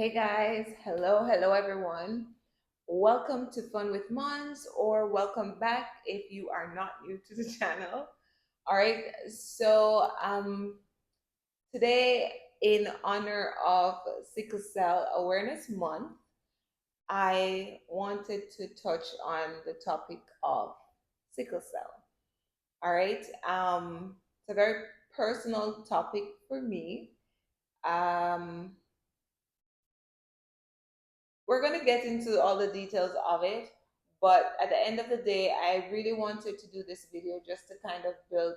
Hey guys, hello everyone. Welcome to Fun with Mons, or welcome back if you are not new to the channel. All right, today, in honor of Sickle Cell Awareness Month, I wanted to touch on the topic of sickle cell. All right, it's a very personal topic for me. Um, we're going to get into all the details of it, but at the end of the day, I really wanted to do this video just to kind of build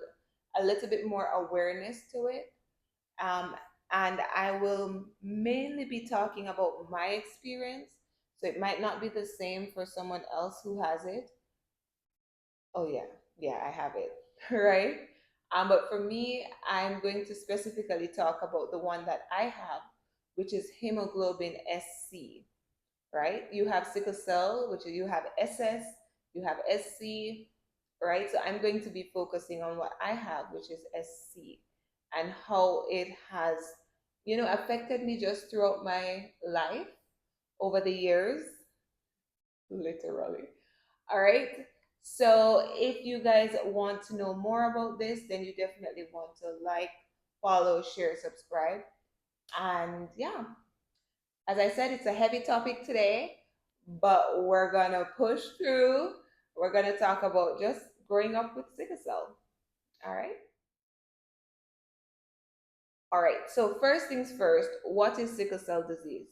a little bit more awareness to it. um, and I will mainly be talking about my experience, so it might not be the same for someone else who has it. Oh yeah, yeah, I have it. Right. But for me, I'm going to specifically talk about the one that I have, which is hemoglobin SC. Right? You have sickle cell, which you have SS, you have SC, right? So I'm going to be focusing on what I have, which is SC, and how it has, affected me just throughout my life over the years, literally. All right. So if you guys want to know more about this, then you definitely want to like, follow, share, subscribe. And yeah, as I said, it's a heavy topic today, but we're gonna push through. We're gonna talk about just growing up with sickle cell. All right. All right. So first things first, what is sickle cell disease?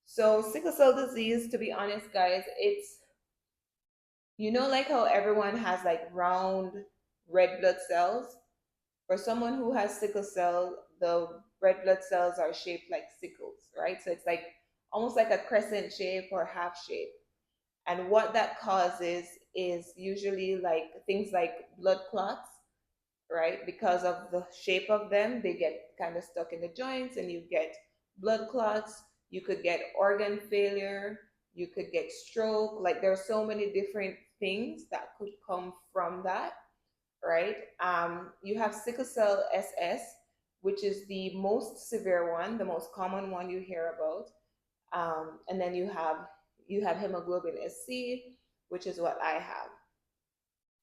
So sickle cell disease, to be honest, guys, it's like how everyone has like round red blood cells. For someone who has sickle cell, the red blood cells are shaped like sickles, right? So it's like almost like a crescent shape or half shape. And what that causes is usually like things like blood clots, right? Because of the shape of them, they get kind of stuck in the joints and you get blood clots. You could get organ failure. You could get stroke. Like there are so many different things that could come from that, right? You have sickle cell SS, which is the most severe one, the most common one you hear about. And then you have hemoglobin SC, which is what I have.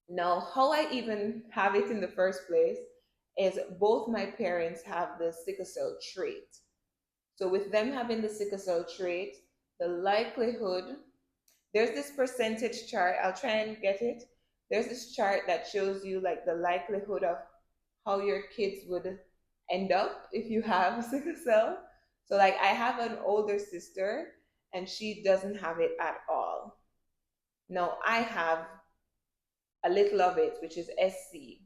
Now, how I even have it in the first place is both my parents have the sickle cell trait. So with them having the sickle cell trait, the likelihood, there's this percentage chart, I'll try and get it. There's this chart that shows you like the likelihood of how your kids would end up if you have sickle cell. So like I have an older sister and she doesn't have it at all. Now I have a little of it, which is SC.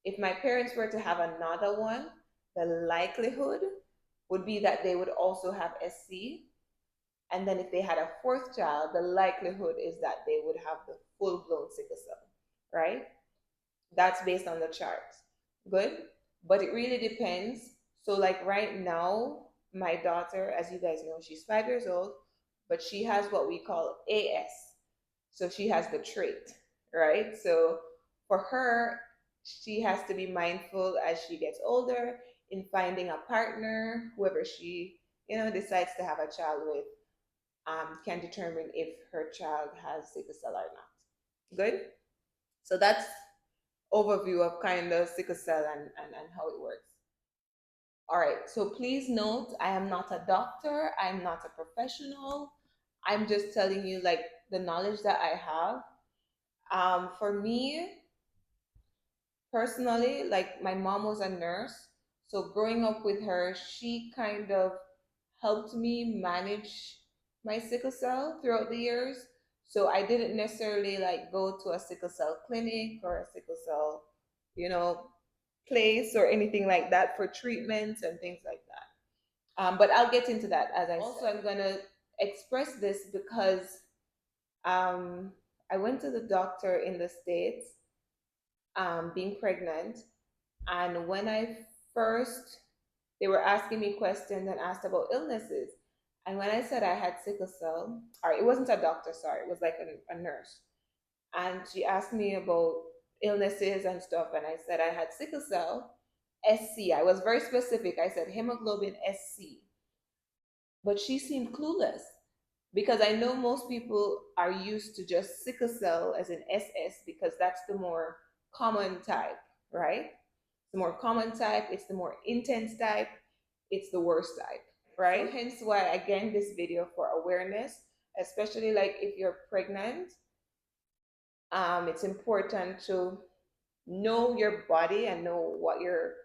If my parents were to have another one, the likelihood would be that they would also have SC. And then if they had a fourth child, the likelihood is that they would have the full blown sickle cell, right? That's based on the charts. Good. But it really depends. So, like right now, my daughter, as you guys know, she's 5 years old, but she has what we call AS. So she has the trait, right? So for her, she has to be mindful as she gets older in finding a partner, whoever she, decides to have a child with, can determine if her child has sickle cell or not. Good. So that's overview of kind of sickle cell and how it works. All right, so please note, I am not a doctor, I'm not a professional. I'm just telling you like the knowledge that I have. For me personally, like my mom was a nurse, so growing up with her, she kind of helped me manage my sickle cell throughout the years. So I didn't necessarily like go to a sickle cell clinic or a sickle cell, you know, place or anything like that for treatments and things like that. But I'll get into that as I also said. I'm gonna express this because um, I went to the doctor in the States, being pregnant, and when I first, they were asking me questions and asked about illnesses. And when I said I had sickle cell, or it wasn't a doctor, sorry, it was like a nurse. And she asked me about illnesses and stuff. And I said I had sickle cell SC. I was very specific. I said hemoglobin SC. but she seemed clueless because I know most people are used to just sickle cell as an SS because that's the more common type, right? The more common type, it's the more intense type, it's the worst type, right? So hence why again this video for awareness, especially like if you're pregnant, it's important to know your body and know what your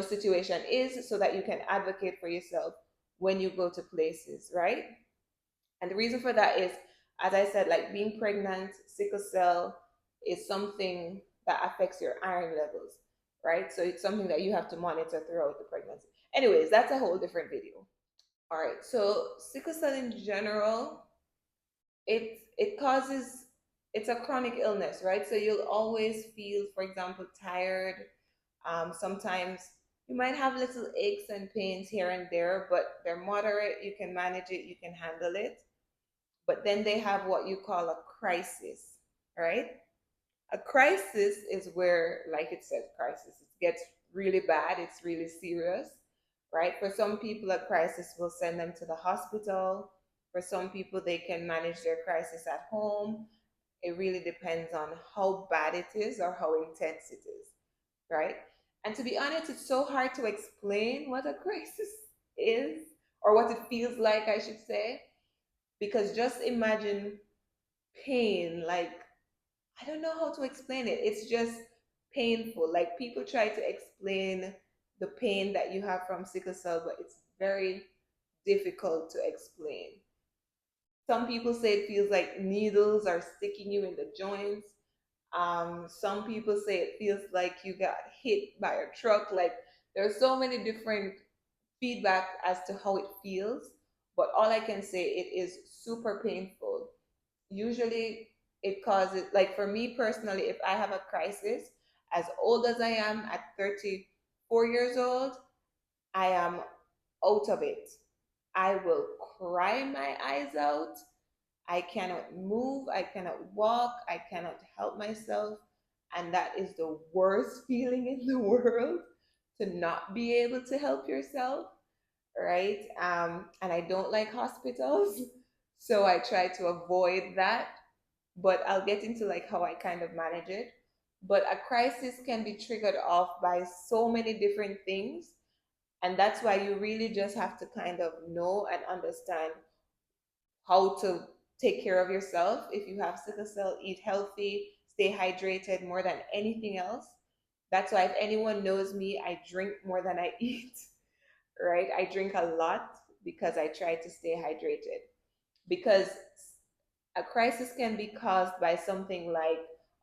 situation is so that you can advocate for yourself when you go to places, right? And the reason for that is, as I said, like being pregnant, sickle cell is something that affects your iron levels, right? So it's something that you have to monitor throughout the pregnancy. Anyways, that's a whole different video. All right, so sickle cell in general, it causes, it's a chronic illness, right? So you'll always feel, for example, tired. Sometimes you might have little aches and pains here and there, but they're moderate. You can manage it, you can handle it. But then they have what you call a crisis, right? A crisis is where, like it says, crisis, it gets really bad, it's really serious, right? For some people, a crisis will send them to the hospital. For some people, they can manage their crisis at home. It really depends on how bad it is or how intense it is, right? And to be honest, it's so hard to explain what a crisis is or what it feels like, I should say, because just imagine pain. Like, I don't know how to explain it. It's just painful. Like, people try to explain the pain that you have from sickle cell, but it's very difficult to explain. Some people say it feels like needles are sticking you in the joints. Some people say it feels like you got hit by a truck. Like, there's so many different feedback as to how it feels, but all I can say, it is super painful. Usually it causes, like for me personally, if I have a crisis, as old as I am at 34 years old, I am out of it. I will cry my eyes out. I cannot move, I cannot walk, I cannot help myself. And that is the worst feeling in the world, to not be able to help yourself, right? And I don't like hospitals, so I try to avoid that. But I'll get into like how I kind of manage it. But a crisis can be triggered off by so many different things. And that's why you really just have to kind of know and understand how to take care of yourself. If you have sickle cell, eat healthy, stay hydrated more than anything else. That's why if anyone knows me, I drink more than I eat, right? I drink a lot because I try to stay hydrated. Because a crisis can be caused by something like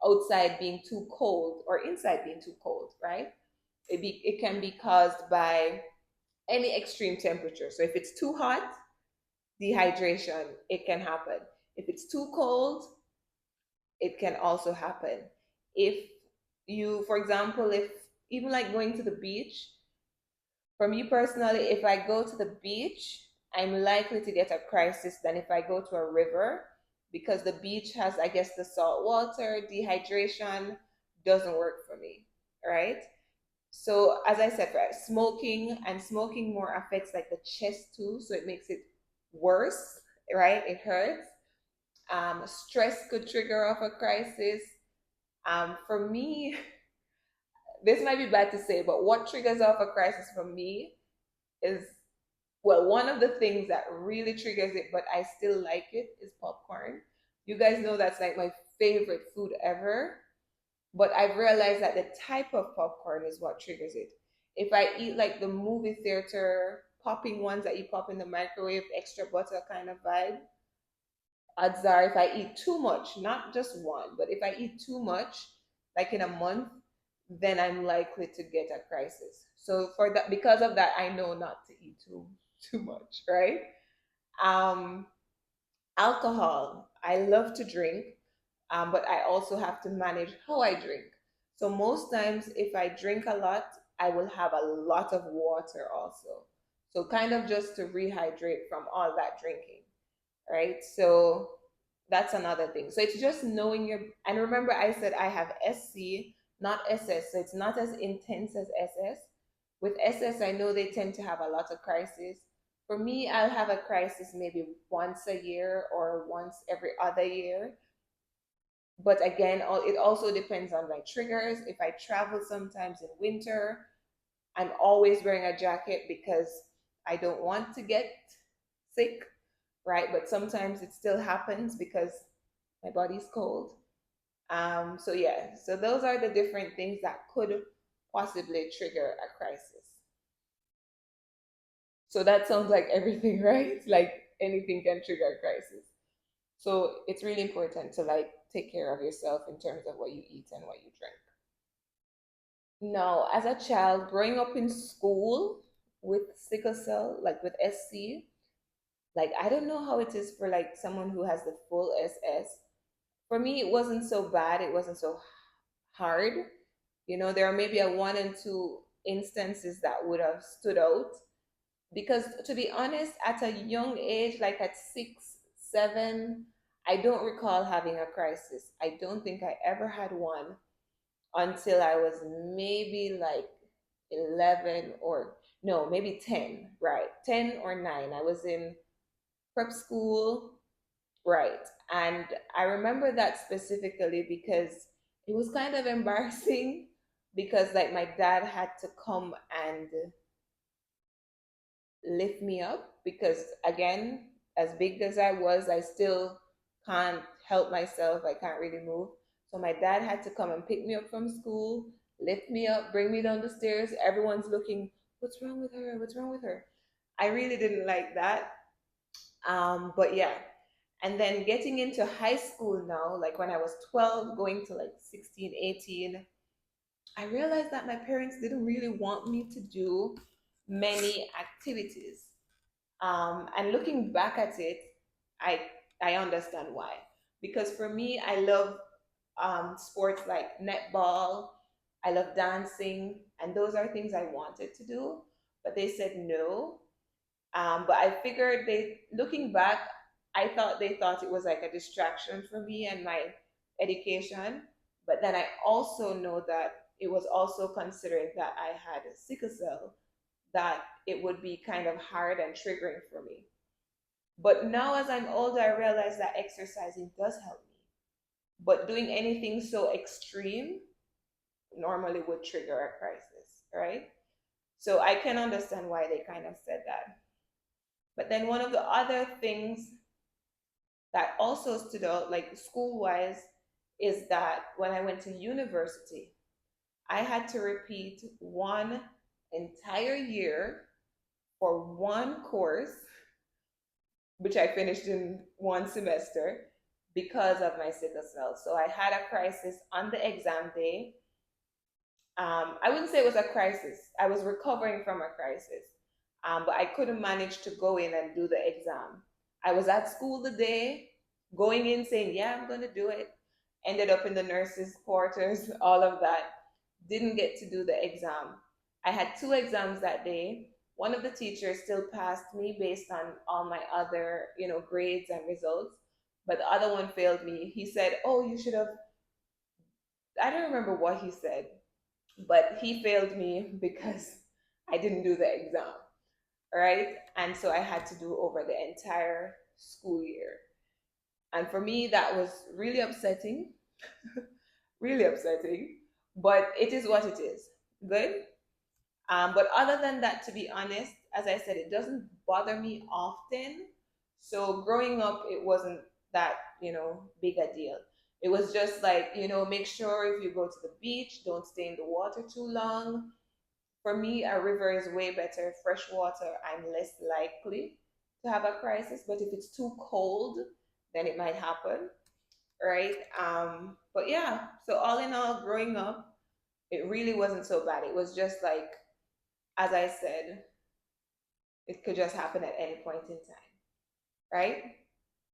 outside being too cold or inside being too cold, right? It can be caused by any extreme temperature. So if it's too hot, dehydration, it can happen. If it's too cold, it can also happen. If you, for example, if even like going to the beach, for me personally, if I go to the beach, I'm likely to get a crisis than if I go to a river, because the beach has, I guess, the salt water, dehydration doesn't work for me, right? So as I said, right, smoking, and smoking more affects like the chest too, so it makes it worse, right? It hurts. Stress could trigger off a crisis. For me, this might be bad to say, but what triggers off a crisis for me is, well, one of the things that really triggers it, but I still like it, is popcorn. You guys know that's like my favorite food ever. But I've realized that the type of popcorn is what triggers it. If I eat like the movie theater popping ones that you pop in the microwave, extra butter kind of vibe, odds are if I eat too much, not just one, but if I eat too much, like in a month, then I'm likely to get a crisis. So for that, because of that, I know not to eat too much, right? Um, Alcohol. I love to drink, but I also have to manage how I drink. So most times, if I drink a lot, I will have a lot of water also. So kind of just to rehydrate from all that drinking, right? So that's another thing. So it's just knowing your, and remember I said I have SC, not SS, so it's not as intense as SS. With SS, I know they tend to have a lot of crises. For me, I'll have a crisis maybe once a year or once every other year. But again, it also depends on my triggers. If I travel sometimes in winter, I'm always wearing a jacket because I don't want to get sick, right? But sometimes it still happens because my body's cold. So yeah, so those are the different things that could possibly trigger a crisis. So that sounds like everything, right? Like anything can trigger a crisis. So it's really important to like take care of yourself in terms of what you eat and what you drink. Now, as a child, growing up in school with sickle cell, like with SC, like I don't know how it is for like someone who has the full SS. For me, it wasn't so bad. It wasn't so hard. You know, there are maybe a one and two instances that would have stood out. Because to be honest, at a young age, like at 6, 7, I don't recall having a crisis. I don't think I ever had one until I was maybe like 11 or no, maybe 10, right? 10 or 9. I was in prep school, right? And I remember that specifically because it was kind of embarrassing because like my dad had to come and lift me up because again, as big as I was, I still can't help myself. I can't really move. So my dad had to come and pick me up from school, lift me up, bring me down the stairs. Everyone's looking, what's wrong with her? What's wrong with her? I really didn't like that. But yeah. And then getting into high school now, like when I was 12, going to like 16, 18, I realized that my parents didn't really want me to do many activities. And looking back at it, I I understand why. Because for me, I love sports like netball. I love dancing, and those are things I wanted to do, but they said no. But I figured looking back, I thought they thought it was like a distraction for me and my education. But then I also know that it was also considering that I had a sickle cell, that it would be kind of hard and triggering for me. But now, as I'm older, I realize that exercising does help me. But doing anything so extreme normally would trigger a crisis, right? So I can understand why they kind of said that. But then one of the other things that also stood out, like school wise, is that when I went to university, I had to repeat one entire year for one course, which I finished in one semester because of my sickle cell. So I had a crisis on the exam day. I wouldn't say it was a crisis. I was recovering from a crisis, but I couldn't manage to go in and do the exam. I was at school the day, going in saying, "Yeah, I'm going to do it." Ended up in the nurses' quarters, all of that. Didn't get to do the exam. I had two exams that day. One of the teachers still passed me based on all my other, grades and results, but the other one failed me. He said, "Oh, you should have." I don't remember what he said, but he failed me because I didn't do the exam, right? And so I had to do over the entire school year. And for me, that was really upsetting, really upsetting, but it is what it is. Good. But other than that, to be honest, as I said, it doesn't bother me often. So growing up, it wasn't that, big a deal. It was just like, make sure if you go to the beach, don't stay in the water too long. For me, a river is way better. Fresh water, I'm less likely to have a crisis. But if it's too cold, then it might happen, right? But yeah, so all in all, growing up, it really wasn't so bad. It was just like, as I said, it could just happen at any point in time, right?